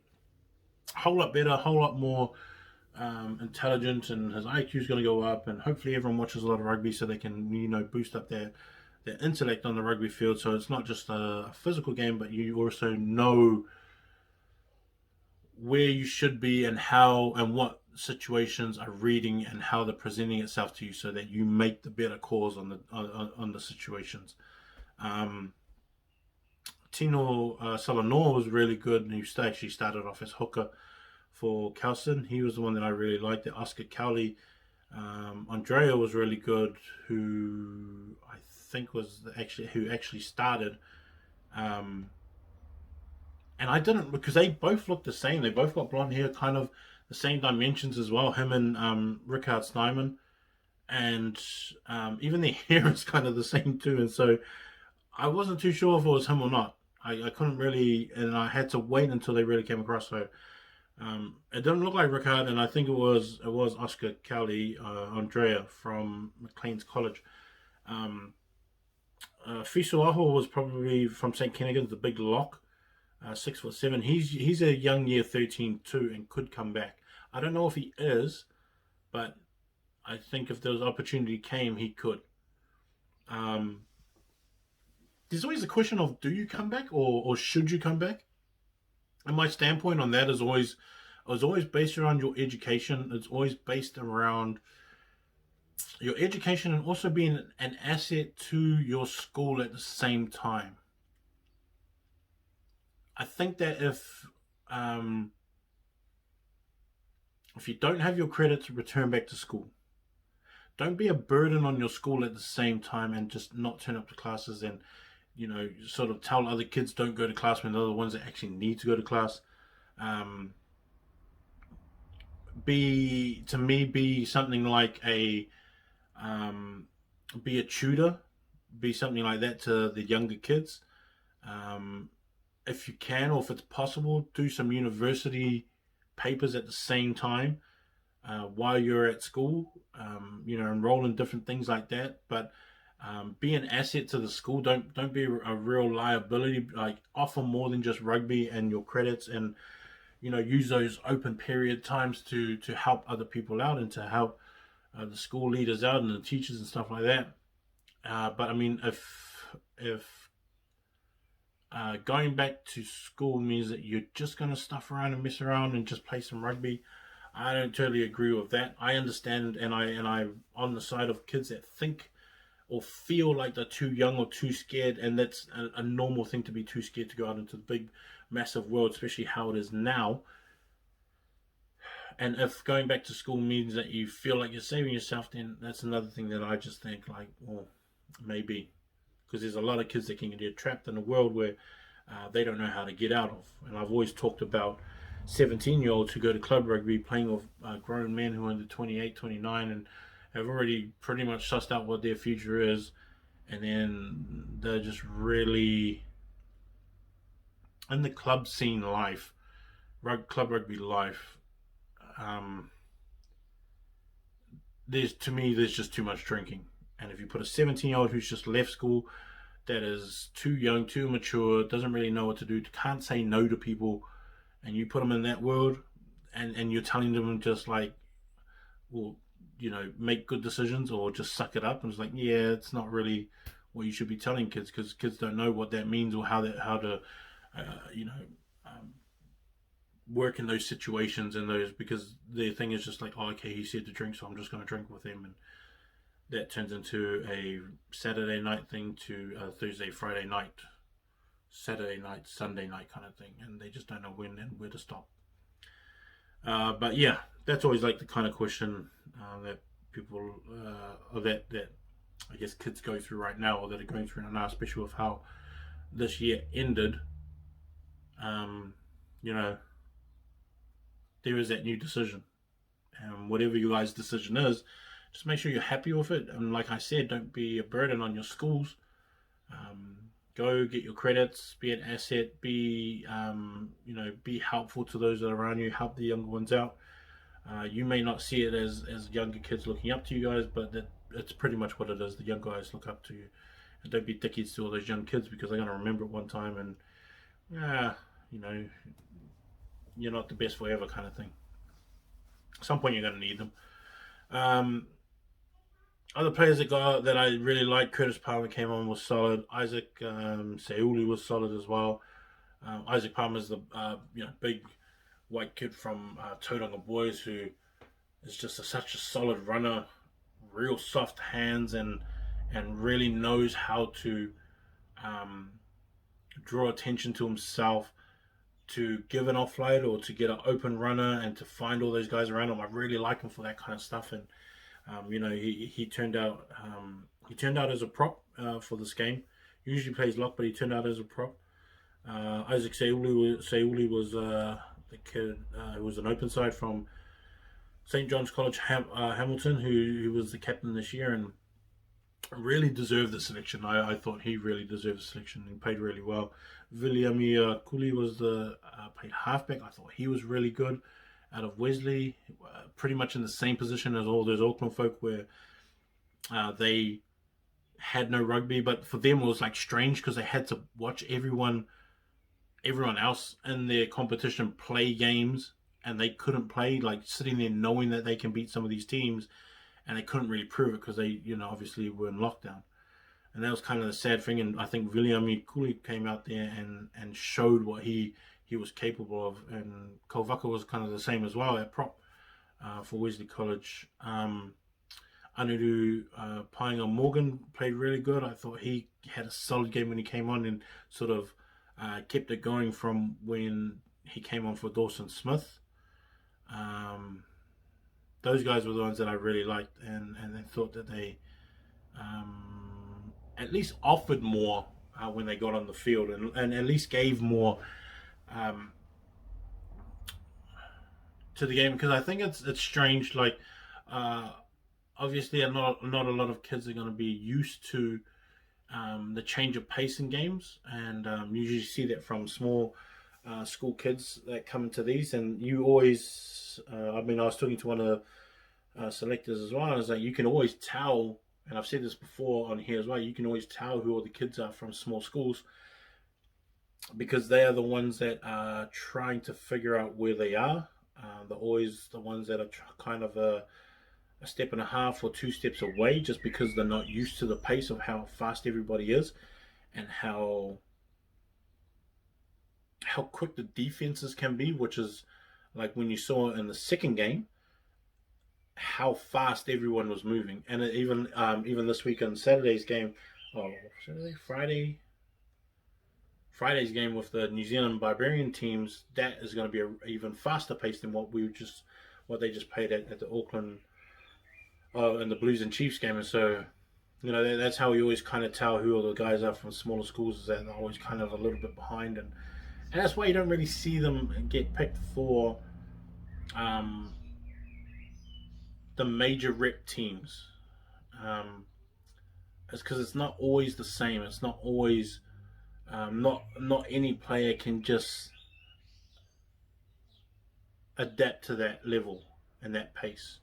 a whole lot better, a whole lot more intelligent, and his IQ is going to go up, and hopefully everyone watches a lot of rugby so they can boost up their intellect on the rugby field. So it's not just a physical game, but you also know where you should be and how and what situations are reading and how they're presenting itself to you, so that you make the better calls on the situations. Tino Salanor was really good, and he actually started off as hooker for Kelson. He was the one that I really liked. The Oscar Cowley, Andrea was really good, who I think was who actually started. And I didn't, because they both look the same. They both got blonde hair, kind of the same dimensions as well. Him and Rickard Snyman, and even their hair is kind of the same too. And so I wasn't too sure if it was him or not. I couldn't really, and I had to wait until they really came across. So it didn't look like Rickard, and I think it was Oscar Cowley, Andrea from McLean's College. Fisuaho was probably from St. Kennigan's, the big lock. 6'7". He's a young year 13 too, and could come back. I don't know if he is, but I think if there was opportunity came, he could. There's always a question of, do you come back or should you come back? And my standpoint on that is always based around your education. It's always based around your education and also being an asset to your school at the same time. I think that if if you don't have your credits, return back to school. Don't be a burden on your school at the same time and just not turn up to classes and, sort of tell other kids don't go to class when they're the ones that actually need to go to class. Um, be something like um, be a tutor, be something like that to the younger kids. Um, if you can, or if it's possible, do some university papers at the same time while you're at school. Enroll in different things like that. But be an asset to the school. Don't be a real liability. Like, offer more than just rugby and your credits, and use those open period times to help other people out and to help the school leaders out and the teachers and stuff like that. But I mean, if going back to school means that you're just going to stuff around and mess around and just play some rugby, I don't totally agree with that. I understand, and I'm on the side of kids that think or feel like they're too young or too scared, and that's a normal thing to be too scared to go out into the big, massive world, especially how it is now. And if going back to school means that you feel like you're saving yourself, then that's another thing that I just think, like, well, maybe. Because there's a lot of kids that can get trapped in a world where they don't know how to get out of. And I've always talked about 17-year-olds who go to club rugby playing with grown men who are under 28, 29 and have already pretty much sussed out what their future is. And then they're just really in the club scene life, club rugby life. There's just too much drinking. And if you put a 17-year-old who's just left school, that is too young, too mature, doesn't really know what to do, can't say no to people, and you put them in that world, and you're telling them just like, well, make good decisions or just suck it up, and it's like, yeah, it's not really what you should be telling kids, because kids don't know what that means or how to work in those situations and those, because their thing is just like, oh, okay, he said to drink, so I'm just going to drink with him, and that turns into a Saturday night thing to a Thursday, Friday night, Saturday night, Sunday night kind of thing, and they just don't know when and where to stop. But yeah, that's always like the kind of question that people, or that I guess kids go through right now, or that are going through now, especially with how this year ended. There is that new decision, and whatever your guys' decision is, just make sure you're happy with it. And like I said, don't be a burden on your schools. Go get your credits, be an asset, be helpful to those that are around you, help the younger ones out. You may not see it as younger kids looking up to you guys, but it's pretty much what it is. The young guys look up to you. And don't be dickies to all those young kids, because they're going to remember it one time and, you're not the best forever kind of thing. At some point, you're going to need them. Other players that I really liked, Curtis Palmer came on, was solid. Isaac Seuli was solid as well. Isaac Palmer's the big white kid from Tauranga Boys, who is just such a solid runner, real soft hands, and really knows how to draw attention to himself, to give an offload or to get an open runner and to find all those guys around him. I really like him for that kind of stuff, and he turned out as a prop for this game. He usually plays lock, but he turned out as a prop. Isaac Seuli was the kid who was an open side from St. John's College Hamilton, who was the captain this year and really deserved the selection. I thought he really deserved the selection and played really well. Viliami Kuli was played halfback. I thought he was really good out of Wesley, pretty much in the same position as all those Auckland folk, where they had no rugby, but for them it was like strange because they had to watch everyone else in their competition play games, and they couldn't play, like sitting there knowing that they can beat some of these teams, and they couldn't really prove it because they, obviously were in lockdown. And that was kind of the sad thing. And I think Viliami Kuli came out there and showed what he was capable of. And Kovaka was kind of the same as well at prop for Wesley College. Anuru Painga Morgan played really good. I thought he had a solid game when he came on and sort of kept it going from when he came on for Dawson Smith. Um, those guys were the ones that I really liked, and I thought that they at least offered more when they got on the field, and at least gave more um, to the game, because I think it's strange. Like, uh, obviously, not a lot of kids are going to be used to the change of pace in games, and you usually see that from small school kids that come into these, and you always. I mean, I was talking to one of the selectors as well, and it's like you can always tell, and I've said this before on here as well. You can always tell who all the kids are from small schools, because they are the ones that are trying to figure out where they are. They're always the ones that are kind of a step and a half or two steps away, just because they're not used to the pace of how fast everybody is, and how quick the defenses can be, which is like when you saw in the second game how fast everyone was moving. And even this week on Saturday's game, Friday's game with the New Zealand Barbarian teams, that is going to be even faster pace than what they just played at the Auckland in the Blues and Chiefs game. And so, that's how we always kind of tell who all the guys are from smaller schools, is that they're always kind of a little bit behind, and that's why you don't really see them get picked for the major rep teams. It's because it's not always the same. It's not always not any player can just adapt to that level and that pace.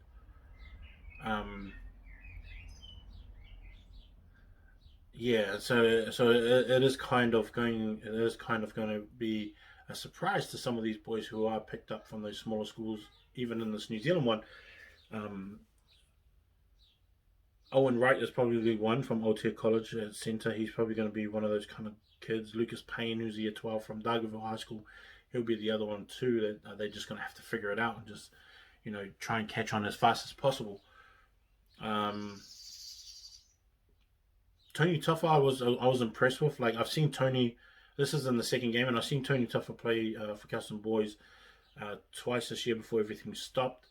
Yeah, so it is kind of going. It is kind of going to be a surprise to some of these boys who are picked up from those smaller schools, even in this New Zealand one. Um, Owen Wright is probably one from Aotea College at centre. He's probably going to be one of those kind of kids. Lucas Payne, who's year 12 from Dargaville High School, he'll be the other one too. That they're just going to have to figure it out and just try and catch on as fast as possible. Tony Tuffer, I was impressed with. Like, I've seen Tony. This is in the second game, and I've seen Tony Tuffer play for Custom Boys twice this year before everything stopped.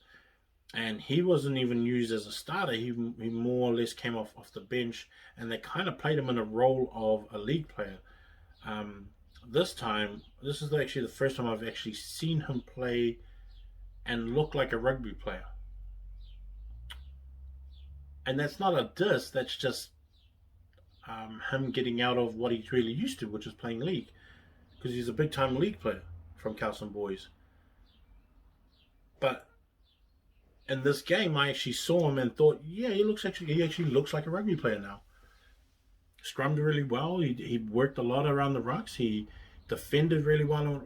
And he wasn't even used as a starter. He more or less came off the bench, and they kind of played him in a role of a league player. This is actually the first time I've actually seen him play and look like a rugby player. And that's not a diss. That's just him getting out of what he's really used to, which is playing league, because he's a big time league player from Cowson Boys. But in this game, I actually saw him and thought, yeah, he actually looks like a rugby player now. Scrummed really well. He worked a lot around the rucks. He defended really well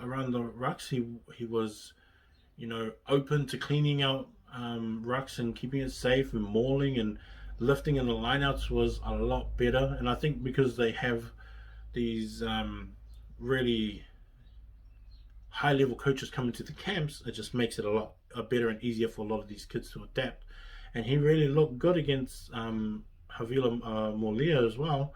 around the rucks. He was, open to cleaning out rucks and keeping it safe, and mauling and lifting in the lineouts was a lot better. And I think because they have these really high level coaches coming to the camps, it just makes it a lot better and easier for a lot of these kids to adapt. And he really looked good against Havila Molia as well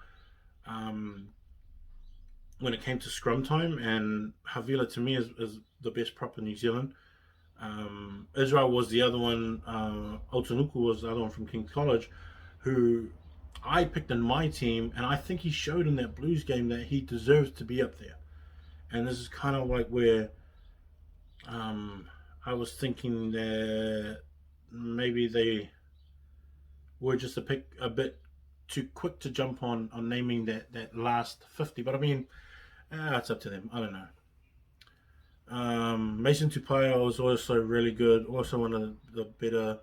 when it came to scrum time. And Havila, to me, is the best prop in New Zealand. Israel was the other one. Otanuku was the other one from King's College, who I picked in my team, and I think he showed in that Blues game that he deserves to be up there. And this is kind of like where I was thinking that maybe they were just a bit too quick to jump on naming that last 50. But I mean, it's up to them. I don't know. Mason Tupaia was also really good. Also one of the better,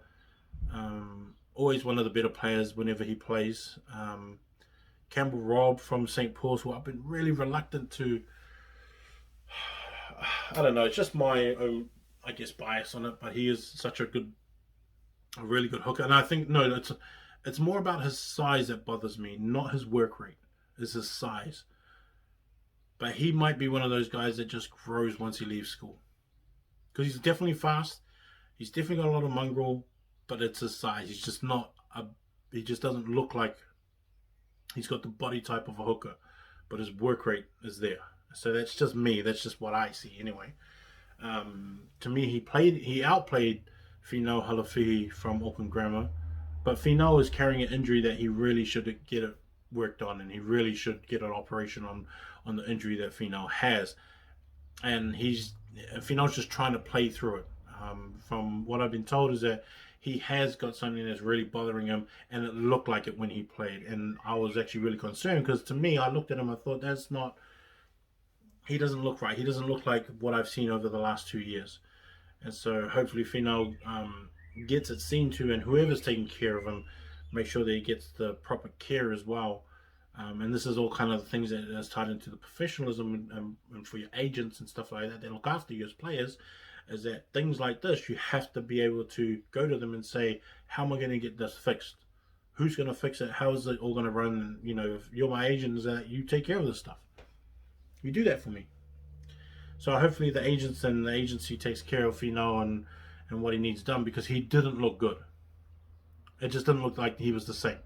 always one of the better players whenever he plays. Campbell Robb from St. Paul's, who I've been really reluctant to. I don't know. It's just my own, I guess, bias on it. But he is such a really good hooker. And I think it's more about his size that bothers me, not his work rate. It's his size. But he might be one of those guys that just grows once he leaves school. Because he's definitely fast. He's definitely got a lot of mongrel, but it's his size. He's just not he just doesn't look like he's got the body type of a hooker. But his work rate is there. So that's just me. That's just what I see anyway. To me, he outplayed Finau Halafihi from Auckland Grammar, but Finau is carrying an injury that he really should get it worked on, and he really should get an operation on the injury that Finau has. And Finau's just trying to play through it. From what I've been told is that he has got something that's really bothering him, and it looked like it when he played. And I was actually really concerned because to me, I looked at him, I thought that's not. He doesn't look right. He doesn't look like what I've seen over the last 2 years. And so hopefully Finau gets it seen to, and whoever's taking care of him, make sure that he gets the proper care as well. And this is all kind of the things that is tied into the professionalism and for your agents and stuff like that that look after you as players, is that things like this, you have to be able to go to them and say, how am I going to get this fixed? Who's going to fix it? How is it all going to run? You know, if you're my agent, is that you take care of this stuff. You do that for me. So hopefully the agents and the agency takes care of Finau and what he needs done, because he didn't look good. It just didn't look like he was the same.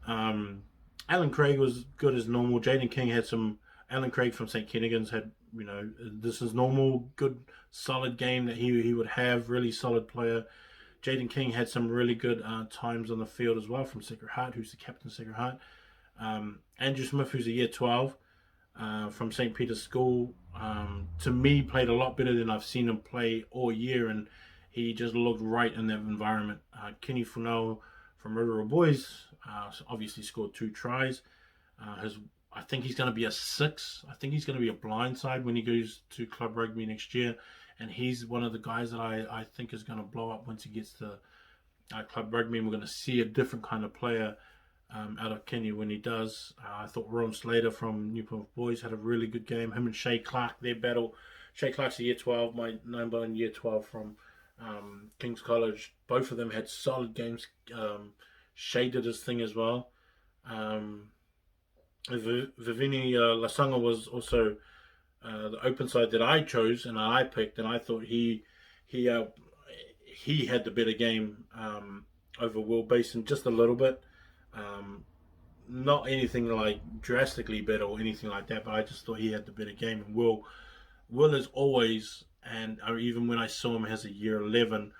Alan Craig was good as normal. Jaden King had some. Alan Craig from St. Kennigan's had, you know, this is normal, good, solid game that he would have. Really solid player. Jaden King had some really good times on the field as well from Sacred Heart, who's the captain of Sacred Heart. Andrew Smith, who's a year 12 from St. Peter's School, to me played a lot better than I've seen him play all year, and he just looked right in that environment. Kenny Funau from Rotorua Boys obviously scored 2 tries. I think he's going to be a 6. I think he's going to be a blindside when he goes to club rugby next year, and he's one of the guys that I think is going to blow up once he gets to club rugby, and we're going to see a different kind of player out of Kenny when he does. I thought Ron Slater from Newport Boys had a really good game. Him and Shay Clark, their battle. Shay Clark's a year 12, my number in year 12 from King's College. Both of them had solid games. Shay did his thing as well. Vivini Lasanga was also the open side that I chose and I picked, and I thought he had the better game over Will Basin just a little bit. Not anything like drastically better or anything like that, but I just thought he had the better game. And Will is always, and even when I saw him as a year 11,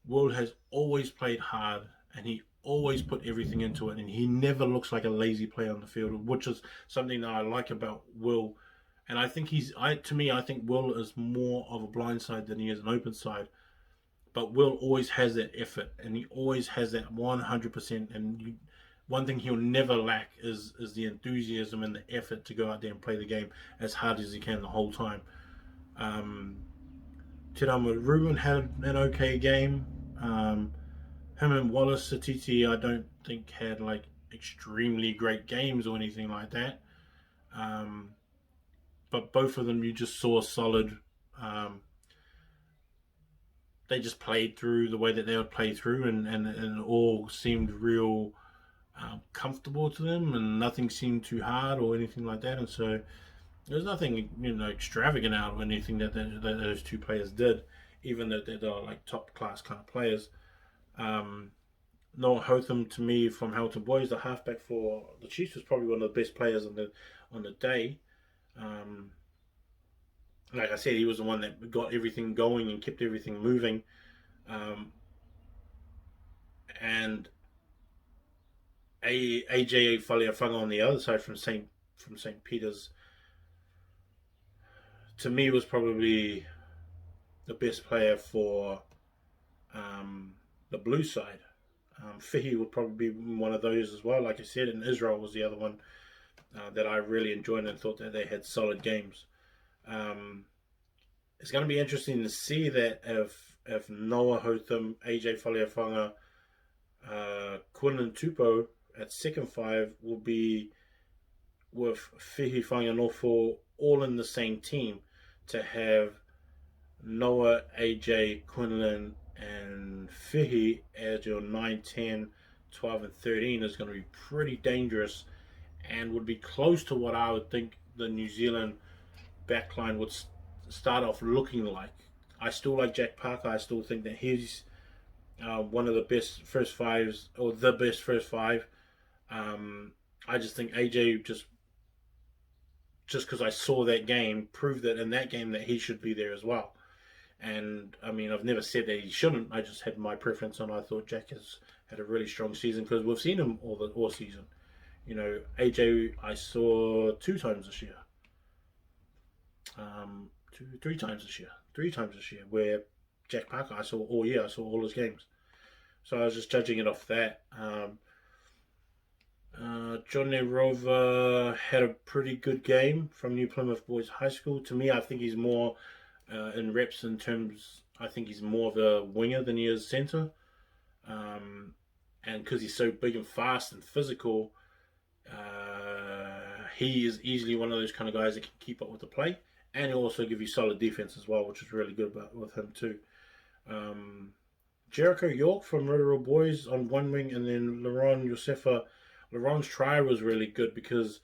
Will has always played hard, and he always put everything into it, and he never looks like a lazy player on the field, which is something that I like about Will. And I think I think Will is more of a blind side than he is an open side. But Will always has that effort, and he always has that 100%. And one thing he'll never lack is the enthusiasm and the effort to go out there and play the game as hard as he can the whole time. Tirama Ruben had an okay game. Him and Wallace Satiti, I don't think had like extremely great games or anything like that. But both of them, you just saw solid. They just played through the way that they would play through, and it all seemed real comfortable to them, and nothing seemed too hard or anything like that. And so there's nothing, extravagant out of anything that those two players did, even though they're like top class kind of players. Noah Hotham, to me, from Hamilton Boys, the halfback for the Chiefs, was probably one of the best players on the day. Like I said, he was the one that got everything going and kept everything moving. And AJ Faleafaga on the other side from St. Peter's, to me, was probably the best player for the blue side. Fihi would probably be one of those as well. Like I said, and Israel was the other one that I really enjoyed and thought that they had solid games. It's going to be interesting to see that if Noah Hotham, AJ Faleafaga, Quinlan Tupou at second 5 will be with Fihi Whanganofo all in the same team, to have Noah, AJ, Quinlan, and Fihi as your 9, 10, 12, and 13 is going to be pretty dangerous, and would be close to what I would think the New Zealand backline would start off looking like. I still like Jack Parker. I still think that he's one of the best first 5s, or the best first 5. I just think AJ just because I saw that game, proved that in that game that he should be there as well. And I mean, I've never said that he shouldn't. I just had my preference on. I thought Jack has had a really strong season because we've seen him all season. You know, AJ I saw 2 times this year, 3 times this year, 3 times this year. Where Jack Parker I saw all year. I saw all his games. So I was just judging it off that. John Rover had a pretty good game from New Plymouth Boys High School. To me, I think he's more in reps in terms. I think he's more of a winger than he is centre. And because he's so big and fast and physical, he is easily one of those kind of guys that can keep up with the play, and he'll also give you solid defense as well, which is really good with him too. Jericho York from Rotorua Boys on one wing, and then Laron Josefa. Laron's try was really good because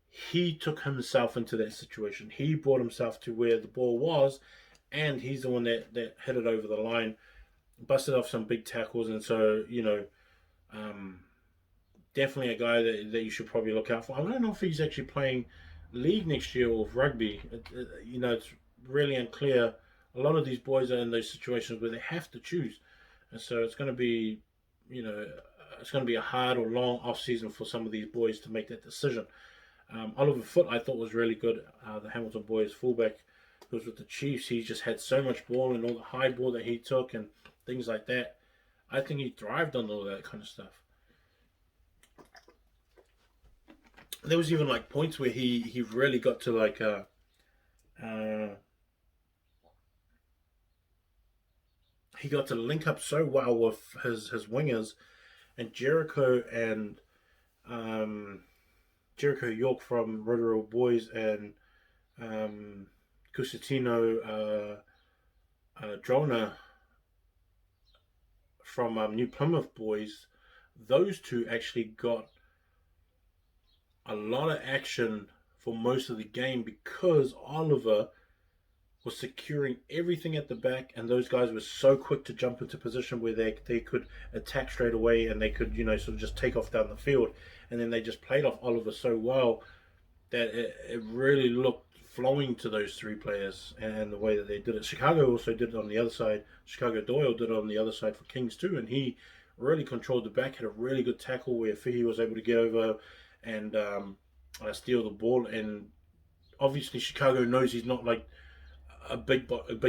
he took himself into that situation. He brought himself to where the ball was, and he's the one that hit it over the line, busted off some big tackles, and so, you know, definitely a guy that you should probably look out for. I don't know if he's actually playing league next year or rugby. You know, it's really unclear. A lot of these boys are in those situations where they have to choose, and so it's going to be, you know, it's going to be a hard or long off season for some of these boys to make that decision. Oliver Foote I thought was really good. The Hamilton boys fullback who was with the Chiefs. He just had so much ball and all the high ball that he took and things like that. I think he thrived on all that kind of stuff. There was even like points where he really got to like he got to link up so well with his wingers, and Jericho York from Rotorua Boys and Kusitino Drona from New Plymouth Boys. Those two actually got a lot of action for most of the game because Oliver was securing everything at the back, and those guys were so quick to jump into position where they could attack straight away, and they could, you know, sort of just take off down the field, and then they just played off Oliver so well that it really looked flowing to those three players and the way that they did it. Chicago also did it on the other side. Chicago Doyle did it on the other side for Kings too, and he really controlled the back, had a really good tackle where Fihi was able to get over and steal the ball. And obviously Chicago knows he's not like a big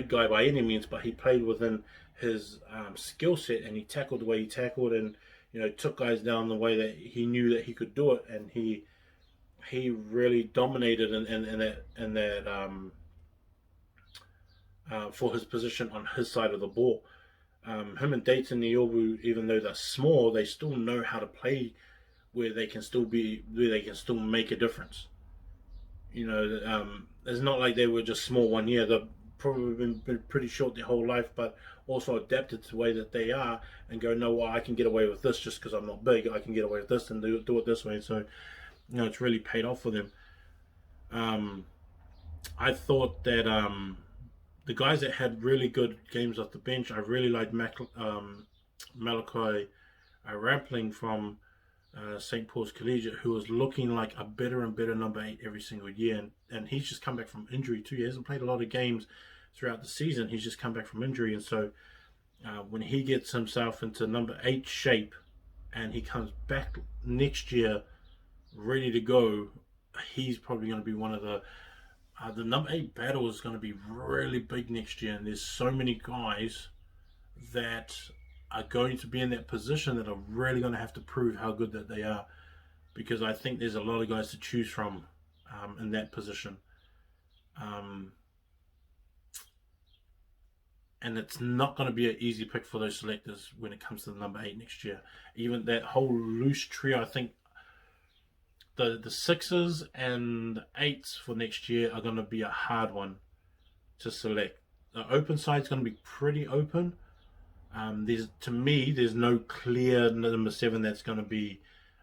guy by any means, but he played within his skill set, and he tackled the way he tackled, and, you know, took guys down the way that he knew that he could do it, and he really dominated in that for his position on his side of the ball. Him and Dayton Niobu, even though they're small, they still know how to play where they can still make a difference. You know, it's not like they were just small one year. They've probably been pretty short their whole life, but also adapted to the way that they are and go, no, well, I can get away with this just because I'm not big. I can get away with this and do it this way. So, you know, it's really paid off for them. I thought that the guys that had really good games off the bench, I really liked Malachi Rampling from St. Paul's Collegiate, who was looking like a better and better number 8 every single year, and he's just come back from injury too. He hasn't played a lot of games throughout the season. He's just come back from injury, and so when he gets himself into number 8 shape and he comes back next year ready to go, he's probably going to be one of the number 8 battle is going to be really big next year, and there's so many guys that are going to be in that position that are really going to have to prove how good that they are, because I think there's a lot of guys to choose from in that position. And it's not going to be an easy pick for those selectors when it comes to the number 8 next year. Even that whole loose trio, I think the 6s and 8s for next year are going to be a hard one to select. The open side is going to be pretty open. There's no clear number 7 that's going to be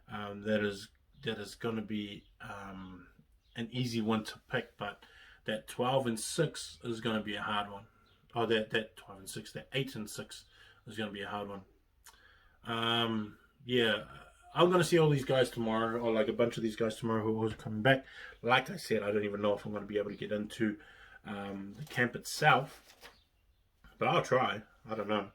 that is going to be an easy one to pick, but that 12 and 6 is going to be a hard one. Oh, that 12 and 6, that 8 and 6 is going to be a hard one. I'm gonna see all these guys tomorrow, or like a bunch of these guys tomorrow who are coming back. Like I said, I don't even know if I'm gonna be able to get into the camp itself, but I'll try. I don't know.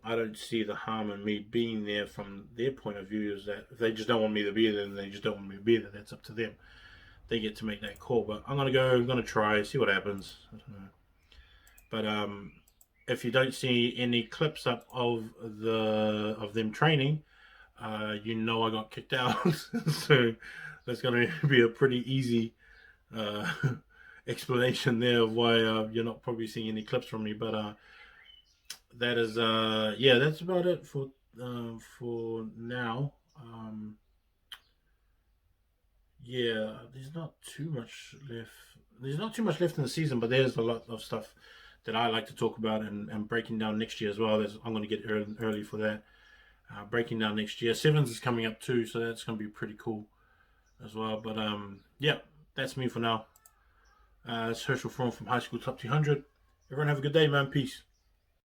I don't see the harm in me being there from their point of view. Is that if they just don't want me to be there, then they just don't want me to be there. That's up to them. They get to make that call. But I'm gonna go. I'm gonna try. See what happens. I don't know. But if you don't see any clips up of them training, you know I got kicked out. So that's going to be a pretty easy uh, explanation there of why you're not probably seeing any clips from me. But that is, yeah, that's about it for now. Yeah, there's not too much left. There's not too much left in the season, but there's a lot of stuff that I like to talk about and breaking down next year as well. I'm going to get early for that. Breaking down next year. Sevens is coming up too, so that's going to be pretty cool as well. But yeah, that's me for now. It's Herschel from High School Top 200. Everyone have a good day, man. Peace.